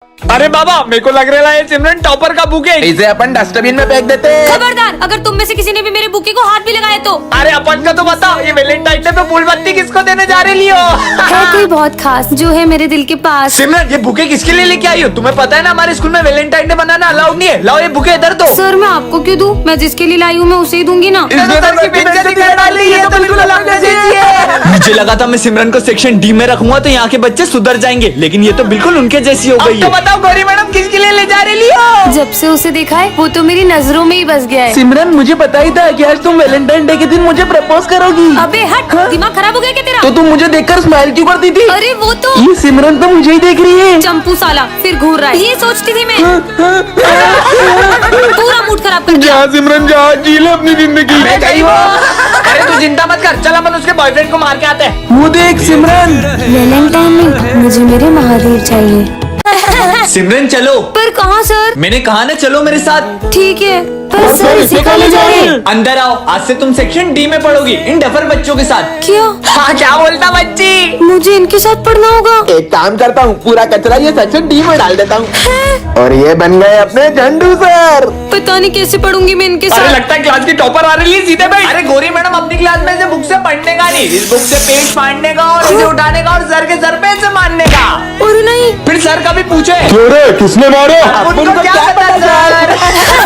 अरे बाबा, मेरे को लग रहा है सिमरन टॉपर का बुके। इसे अपन डस्टबिन में फेंक देते हैं। खबरदार, अगर तुम में से किसी ने भी मेरे बुके को हाथ भी लगाया तो। अरे अपन का तो बताओ, ये वैलेंटाइन डे पे फूल बत्ती किसको देने जा रही हो? है कोई बहुत खास जो है मेरे दिल के पास। सिमरन, ये बुके किसके लिए लेके आई हो? तुम्हें पता है ना हमारे स्कूल में वैलेंटाइन डे मनाना अलाउड नहीं है। लाओ ये बुके इधर दो। सर मैं आपको क्यों दूं? मैं जिसके लिए लाई हूँ मैं उसे ही दूंगी ना। मुझे लगा था मैं सिमरन को सेक्शन डी में रखूंगा तो यहाँ के बच्चे सुधर जाएंगे, लेकिन ये तो बिल्कुल उनके जैसी हो गई है। तो बताओ गौरी मैडम, किसके लिए ले जा रही हो? जब से उसे देखा है वो तो मेरी नजरों में ही बस गया है। सिमरन, मुझे पता ही था कि आज तुम वैलेंटाइन डे के दिन मुझे प्रपोज करोगी। अबे हट, दिमाग खराब हो गया क्या तेरा? तो तुम मुझे देखकर स्माइल क्यों करती थी? अरे वो तो ये सिमरन तो मुझे ही देख रही है। चंपू साला फिर घूर रहा है, ये सोचती थी मैं। पूरा मूड खराब कर दिया। जा सिमरन जा, जी ले अपनी जिंदगी। अरे तू चिंता मत कर, चल अपन उसके बॉयफ्रेंड को मार के आते हैं। वो देख सिमरन। वैलेंटाइन नहीं, मुझे मेरे महादेव चाहिए। सिमरन चलो। पर कहाँ सर? मैंने कहा ना चलो मेरे साथ। ठीक है, पर सर इसे कहाँ ले जा रहे हैं? अंदर आओ, आज से तुम सेक्शन डी में पढ़ोगी इन डफर बच्चों के साथ। क्या? हाँ, क्या बोलता बच्ची? मुझे इनके साथ पढ़ना होगा? एक काम करता हूँ, पूरा कचरा ये सेक्शन डी में डाल देता हूँ और ये बन गए अपने झंडू सर। पता नहीं कैसे पढ़ूंगी मैं इनके अरे साथ। लगता है क्लास की टॉपर आ रही है, सीधे बैठ। अरे गौरी मैडम, अपनी क्लास में से बुक से पढ़ने का नहीं, इस बुक से पेज फाड़ने का और इसे उठाने का और सर के सर पे से मारने का। और नहीं फिर सर कभी पूछे अरे किसने मारा? उनको क्या पता सर?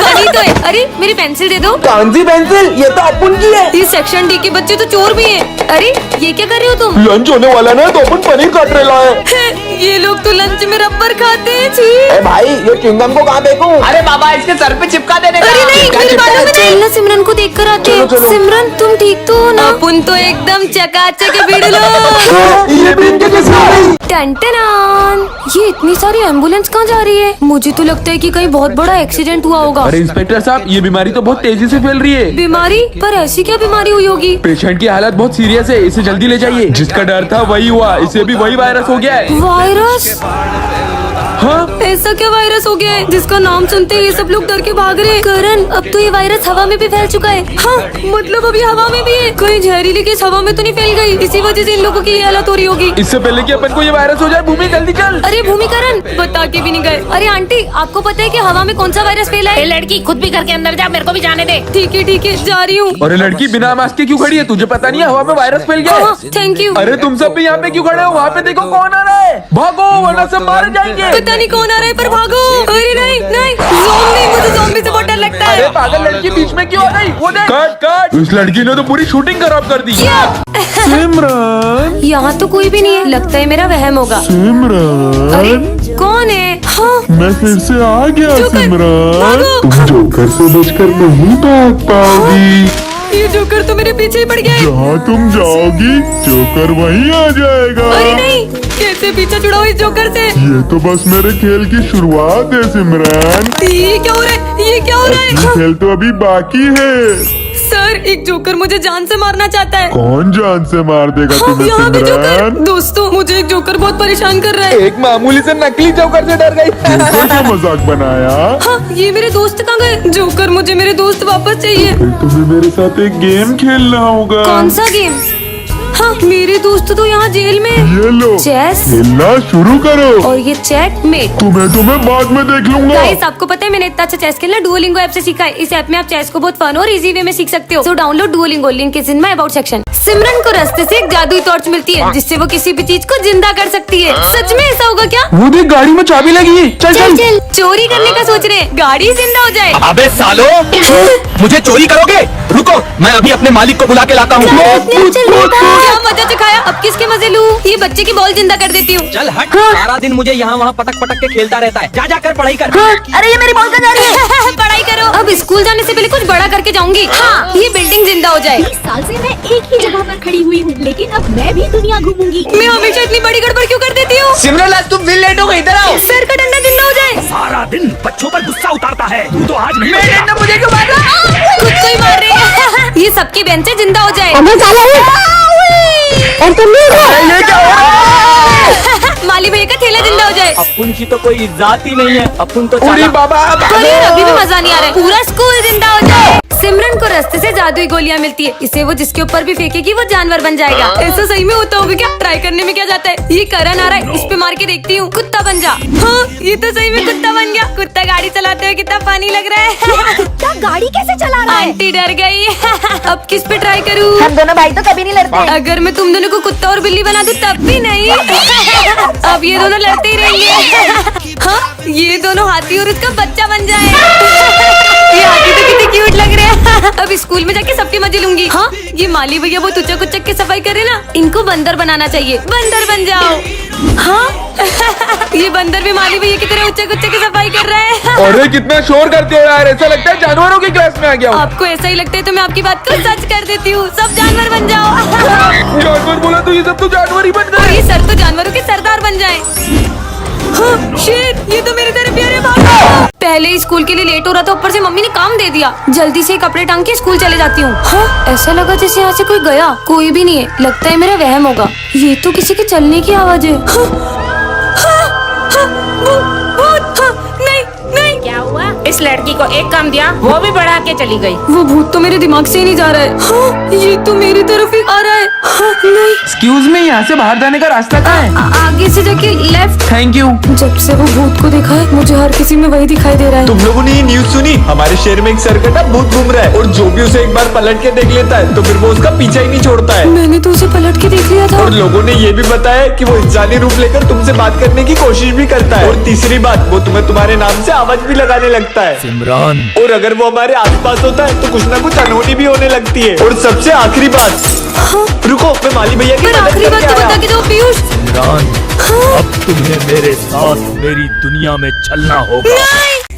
फनी तो है। अरे मेरी पेंसिल दे दो। कौन सी पेंसिल? ये तो अपुन की है। ये सेक्शन डी के बच्चे तो चोर भी हैं। अरे ये क्या कर रहे हो तुम? लंच होने वाला ना, तो अपन पनीर काट रहे लाए। ये लोग तो लंच में रबर खाते हैं। छी। ए भाई, ये च्युइंगम को कहाँ फेंकूं? अरे बाबा, इसके सर पे चिपका देने का। अरे नहीं, मेरे बालों में नहीं। सिमरन को देख कर आते हैं। चलो, चलो। सिमरन तुम ठीक तो हो ना? अपन तो एकदम चकाचक भिड़लो। ये भी इनके जैसे है। टन-टनान। ये इतनी सारी एम्बुलेंस कहाँ जा रही है? मुझे तो लगता है कि कहीं बहुत बड़ा एक्सीडेंट हुआ होगा। अरे इंस्पेक्टर साहब, ये बीमारी तो बहुत तेजी से फैल रही है। बीमारी? पर ऐसी क्या बीमारी हुई होगी? पेशेंट की हालत बहुत सीरियस है, इसे जल्दी ले जाइए। जिसका डर था वही हुआ, इसे भी वही वायरस हो गया है। वायरस? हाँ, ऐसा क्या वायरस हो गया है जिसका नाम सुनते ही ये सब लोग डर के भाग रहे हैं? करण, अब तो ये वायरस हवा में भी फैल चुका है। हाँ, मतलब अभी हवा में भी है। कहीं जहरीली गैस हवा में तो नहीं फैल गई? इसी वजह से इन लोगों की ये हालत हो रही होगी। इससे पहले कि अपन को ये वायरस हो जाए, भूमि जल्दी चल। अरे भूमिकरण, बता के भी नहीं गए। अरे आंटी, आपको पता है कि हवा में कौन सा वायरस फैला है? लड़की खुद भी घर के अंदर जा, मेरे को भी जाने दे। ठीक है, जा रही हूँ। अरे लड़की, बिना मास्क के क्यों खड़ी है? तुझे पता नहीं है हवा में वायरस फैल गया है? Thank you. अरे तुम सब भी यहाँ पे क्यों खड़े हो? वहाँ पे देखो कौन आ रहा है। भागो वरना सब मारे जाएंगे। पता नहीं कौन आ रहा है, पर भागो। अरे नहीं, ज़ॉम्बी, मुझे ज़ॉम्बी से बहुत डर लगता है। अरे पागल लड़की बीच में क्यों आ गई? वो देख। कट। इस लड़की ने तो पूरी शूटिंग खराब कर दी। सिमरन। यहाँ तो कोई भी नहीं है, लगता है मेरा वहम होगा। सिमरन। अरे कौन है? हाँ, मैं फिर से आ गया जोकर, सिमरन। भागो। तुम जोकर से बचकर नहीं भाग पाओगी। ये जोकर तो मेरे पीछे ही पड़ गया है। जहाँ तुम जाओगी, जोकर वहीं आ जाएगा। अरे नहीं, कैसे पीछे छुड़ाओ इस जोकर से? ये तो बस मेरे खेल की शुरुआत है सिमरन। ये क्या हो रहा है? ये क्या हो रहा ये है? खेल तो अभी बाकी है। सर, एक जोकर मुझे जान से मारना चाहता है। कौन जान से मार देगा हाँ, तुम्हें यहाँ भी जोकर। सिमरन? दोस्तों, मुझे एक जोकर बहुत परेशान कर रहा है। एक मामूली से नकली जोकर से डर गई। जोकर का मजाक बनाया। हाँ, ये मेरे दोस्त कहाँ गए? जोकर, मुझे मेरे दोस्त वापस चाहिए। फिर तुम्हें मेरे साथ एक गेम खेलना होगा। कौन सा गेम? हाँ, मेरे दोस्त तो यहाँ जेल में। ये लो, चेस? खेलना शुरू करो। और ये चेक मेट। तुम्हें बाद में देख लूंगा। गाइस, आपको पता है मैंने इतना अच्छा चेस खेलना डुओलिंगो ऐप से सीखा है। इस ऐप में आप चेस को बहुत फन और इजी वे में सीख सकते हो। So download Duolingo, link is in my about section. Simran को रास्ते से एक जादुई टॉर्च मिलती है जिससे वो किसी भी चीज को जिंदा कर सकती है। सच में ऐसा होगा क्या? वो देख, गाड़ी में चाबी लगी है। चल चल चल, चोरी करने का सोच रहे हैं, गाड़ी जिंदा हो जाए। अबे सालो, मुझे चोरी करोगे? रुको, मैं अभी अपने मालिक को बुला के लाता हूँ। क्या मजा चखाया, अब किसके मजे लूं? ये बच्चे की बॉल जिंदा कर देती हूँ। चल हट, सारा दिन मुझे यहाँ वहाँ पटक पटक के खेलता रहता है। जा जाकर पढ़ाई कर। अरे ये मेरी बॉल कहाँ जा रही है? पढ़ाई करो। अब स्कूल जाने से पहले कुछ बड़ा करके जाऊंगी। हाँ, ये बिल्डिंग जिंदा हो जाए। 20 साल से मैं एक ही जगह पर खड़ी हुई हूँ, लेकिन अब मैं भी दुनिया घूमूंगी। मैं हमेशा इतनी बड़ी गड़बड़ क्यों कर देती हूँ? सिमरन, आज तुम फिर लेट हो गई, इधर आओ। सर का डंडा जिंदा हो जाए। सारा दिन बच्चों पर गुस्सा उतारता है, तू तो आज नहीं। मेरे डंडा मुझे क्यों मार रहा है? खुद को ही मार रही है। ये सबकी बेंच से जिंदा हो जाए। ये क्या हो रहा है? माली भैया का ठेला जिंदा हो जाए। अपुन की तो कोई इज्जत ही नहीं है। अपुन तो अरे बाबा, पर यार अभी भी मजा नहीं आ रहा है। पूरा स्कूल जिंदा हो जाए। सिमरन को रास्ते से जादुई गोलियां मिलती है, इसे वो जिसके ऊपर भी फेंकेगी वो जानवर बन जाएगा। ऐसा सही में होता होगा क्या? ट्राई करने में क्या जाता है? ये करण आ रहा है, इस पे मार के देखती हूँ। कुत्ता बन जा। हाँ, ये तो सही में कुत्ता बन गया। कुत्ता गाड़ी चलाते हुए कितना फनी लग रहा है। कुत्ता गाड़ी कैसे चला रहा है? आंटी डर गई। अब किस पे ट्राई करूँ? हम दोनों भाई तो कभी नहीं लड़ते। अगर मैं तुम दोनों को कुत्ता और बिल्ली बना दूं तब भी नहीं। अब ये दोनों लड़ते ही रहेंगे। हाँ, ये दोनों हाथी और उसका बच्चा बन जाए। ये हाथी तो कितने क्यूट लग रहे हैं। अब स्कूल में जाके सबके मजे लूंगी। हाँ, ये माली भैया बहुत उचक उचक के सफाई करे ना, इनको बंदर बनाना चाहिए। बंदर बन जाओ। हाँ, ये बंदर भी माली भैया की तरह उचक उचक के सफाई कर रहा है। अरे कितना शोर करते हो यार, ऐसा लगता है जानवरों की क्लास में आ गया हूँ। आपको ऐसा ही लगता है तो मैं आपकी बात को सच कर देती हूँ। सब जानवर बन जाओ। जानवर बोला तो ये सब तो जानवर ही बन और गए। ये सर तो जानवरों के सरदार बन जाएं। हाँ, शेर, ये तो मेरे तरह प्यारे भागो। पहले ही स्कूल के लिए लेट हो रहा था, ऊपर से मम्मी ने काम दे दिया। जल्दी से कपड़े टांग के स्कूल चले जाती हूँ। हाँ, ऐसा लगा जैसे यहाँ से कोई गया। कोई भी नहीं है, लगता है मेरा वहम होगा। ये तो किसी के चलने की आवाज है। हाँ, हाँ, हाँ, भूत, हाँ, नहीं, नहीं। क्या हुआ? इस लड़की को एक काम दिया, वो भी बढ़ा के चली गई। वो भूत तो मेरे दिमाग से ही नहीं जा रहा है। हाँ, ये तो मेरी तरफ ही आ रहा है। हाँ, नहीं। एक्सक्यूज मी, यहाँ से बाहर जाने का रास्ता कहाँ है? आगे से जाके लेफ्ट। Thank you. जब से वो भूत को देखा है, मुझे हर किसी में वही दिखाई दे रहा है। तुम लोगों ने ये न्यूज सुनी? हमारे शहर में एक सरकटा भूत घूम रहा है और जो भी उसे एक बार पलट के देख लेता है तो फिर वो उसका पीछा ही नहीं छोड़ता है। मैंने तो उसे पलट के देख लिया था। और लोगों ने ये भी बताया कि वो इंसानी रूप लेकर तुमसे बात करने की कोशिश भी करता है। और तीसरी बात, वो तुम्हें तुम्हारे नाम से आवाज भी लगाने लगता है। सिमरन, और अगर वो हमारे आसपास होता है तो कुछ ना कुछ अनहोनी भी होने लगती है। और सबसे आखिरी बात, रुको, मैं माली भैया की पर मदद आखिरी बात करके तो आया। बता के दो पीयूष। सिमरन, अब तुम्हें मेरे साथ मेरी दुनिया में चलना होगा।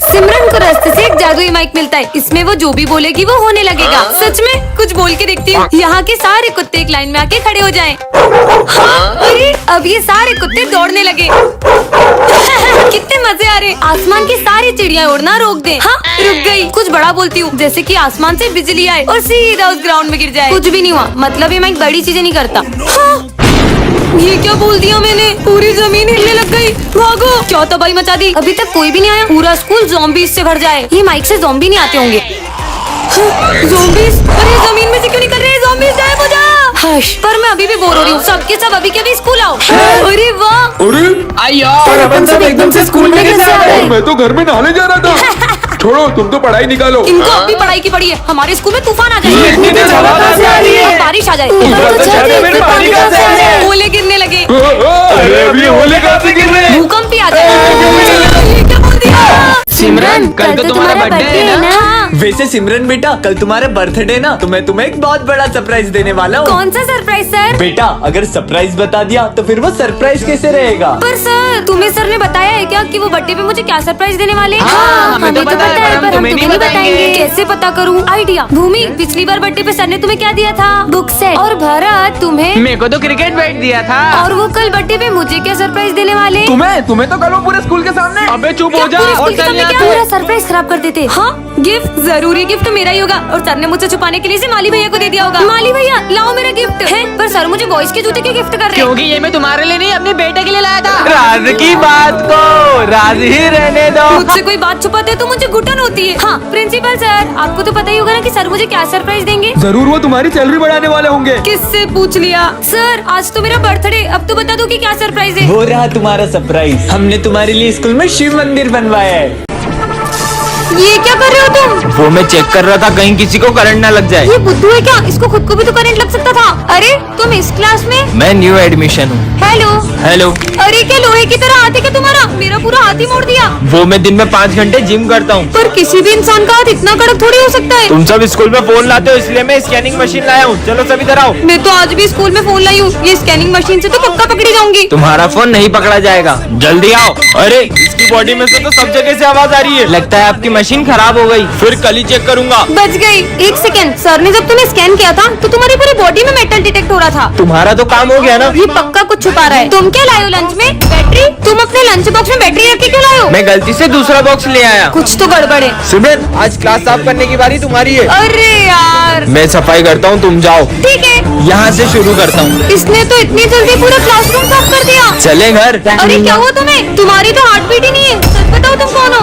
सिमरन को रास्ते से एक जादुई माइक मिलता है, इसमें वो जो भी बोलेगी वो होने लगेगा। सच में कुछ बोल के देखती हूँ। यहाँ के सारे कुत्ते एक लाइन में आके खड़े हो जाएं। हाँ, अरे अब ये सारे कुत्ते दौड़ने लगे। कितने मजे आ रहे। आसमान की सारी चिड़िया उड़ना रोक दे। हाँ, रुक गई। कुछ बड़ा बोलती हूँ, जैसे कि आसमान से बिजली आए और सीधा उस ग्राउंड में गिर जाए। कुछ भी नहीं हुआ, मतलब ये माइक बड़ी चीजें नहीं करता। हाँ, ये क्या बोल दिया मैंने? पूरी जमीन हिलने लग गई। भागो, क्या तबाही मचा दी। अभी तक कोई भी नहीं आया, पूरा स्कूल ज़ॉम्बीज़ से भर जाए। ये माइक से ज़ॉम्बी नहीं आते होंगे। ज़ॉम्बीज़, अरे जमीन में से क्यों निकल रहे हैं ज़ॉम्बीज़? गायब हो जा। हश, पर मैं अभी भी बोर हो रही हूँ। सबके सब अभी के अभी स्कूल आओ। अरे वाह, अरे पर अपन सब एकदम से स्कूल में कैसे आ गए? मैं तो घर में नहाने जा रहा था। छोड़ो, तुम तो पढ़ाई निकालो। इनको अब भी पढ़ाई की पड़ी है। हमारे स्कूल में तूफान आ जाए, बारिश आ जाए, ओले गिरने लगे, अरे अभी होली कहाँ से गिर रहे हैं? भूकंप भी आ जाए। ये क्या बोल दिया? सिमरन, कल तो तुम्हारा बर्थडे है ना? वैसे सिमरन बेटा, कल तुम्हारा बर्थडे ना, तो मैं तुम्हें एक बहुत बड़ा सरप्राइज देने वाला हूँ। कौन सा सरप्राइज सर? बेटा, अगर सरप्राइज बता दिया तो फिर वो सरप्राइज कैसे रहेगा? पर सर, तुम्हें सर ने बताया है क्या कि वो बर्थडे पे मुझे क्या सरप्राइज देने वाले? हमें तो पता है, पर हम तुम्हें नहीं बताएंगे। कैसे पता करूँ? आइडिया। भूमि, पिछली बार बर्थडे पे सर ने तुम्हें क्या दिया था? Book set. और भरत, तुम्हें? मेरे को तो क्रिकेट बैट दिया था। और वो कल बर्थडे पे मुझे क्या सरप्राइज देने वाले? तुम्हें तो कल वो पूरे स्कूल के सामने। अबे चुप हो जा। पूरे स्कूल और के चल सामने यहाँ क्या से। पूरा सरप्राइज खराब कर देते। हाँ, गिफ्ट जरूरी, गिफ्ट मेरा ही होगा। और सर ने मुझसे छुपाने के लिए इसे माली भैया को दे दिया होगा। माली भैया, लाओ मेरा गिफ्ट है। पर सर मुझे बॉयज के जूते क्यों गिफ्ट कर रहे हैं? क्योंकि ये मैं तुम्हारे लिए नहीं, अपने बेटे के लिए लाया था। राज की बात को राज ही रहने दो। मुझसे कोई बात छुपाते हैं तो मुझे घुटन होती है। हाँ, प्रिंसिपल सर, आपको तो पता ही होगा ना कि सर मुझे क्या सरप्राइज देंगे। जरूर वो तुम्हारी सैलरी बढ़ाने वाले होंगे। किससे पूछ लिया? सर, आज तो मेरा बर्थडे, अब तो बता दो कि क्या सरप्राइज है। वो रहा तुम्हारा सरप्राइज। हमने तुम्हारे लिए स्कूल में शिव मंदिर बनवाया है। ये क्या कर रहे हो तुम? वो मैं चेक कर रहा था कहीं किसी को करंट ना लग जाए। ये बुद्धू है क्या? इसको खुद को भी तो करंट लग सकता था। अरे तुम इस क्लास में? मैं न्यू एडमिशन हूँ। हेलो। हेलो। अरे क्या लोहे की तरह हाथ है क्या तुम्हारा? मेरा पूरा हाथ ही मोड़ दिया। वो मैं दिन में 5 घंटे जिम करता हूँ। पर किसी भी इंसान का हाथ इतना कड़क थोड़ी हो सकता है। तुम सब स्कूल में फोन लाते हो, इसलिए मैं स्कैनिंग मशीन लाया हूँ। चलो सब इधर आओ। मैं तो आज भी स्कूल में फोन लाई हूँ। ये स्कैनिंग मशीन से तो पक्का पकड़ी जाऊंगी। तुम्हारा फोन नहीं पकड़ा जाएगा, जल्दी आओ। अरे इसकी बॉडी में से तो सब जगह से आवाज आ रही है। लगता है आपकी मशीन खराब हो गई। फिर कल ही चेक करूंगा। बच गई। एक सेकंड, सर ने जब तुम्हें स्कैन किया था तो तुम्हारी पूरी बॉडी में मेटल डिटेक्ट हो रहा था। तुम्हारा तो काम हो गया ना। ये पक्का कुछ छुपा रहा है। तुम क्या लाए हो लंच में? बैटरी? तुम अपने लंच बॉक्स में बैटरी रख के क्यों लाए हो? मैं गलती से दूसरा बॉक्स ले आया। कुछ तो गड़बड़ है। सिमरन, आज क्लास साफ करने की बारी तुम्हारी है। अरे यार। मैं सफाई करता हूँ, तुम जाओ। ठीक है। यहाँ से शुरू करता हूँ। इसने तो इतनी जल्दी पूरा क्लासरूम साफ कर दिया। चले घर। अरे क्या हुआ तुम्हें? तुम्हारी तो हार्ट बीट ही नहीं है। सच बताओ तुम कौन हो?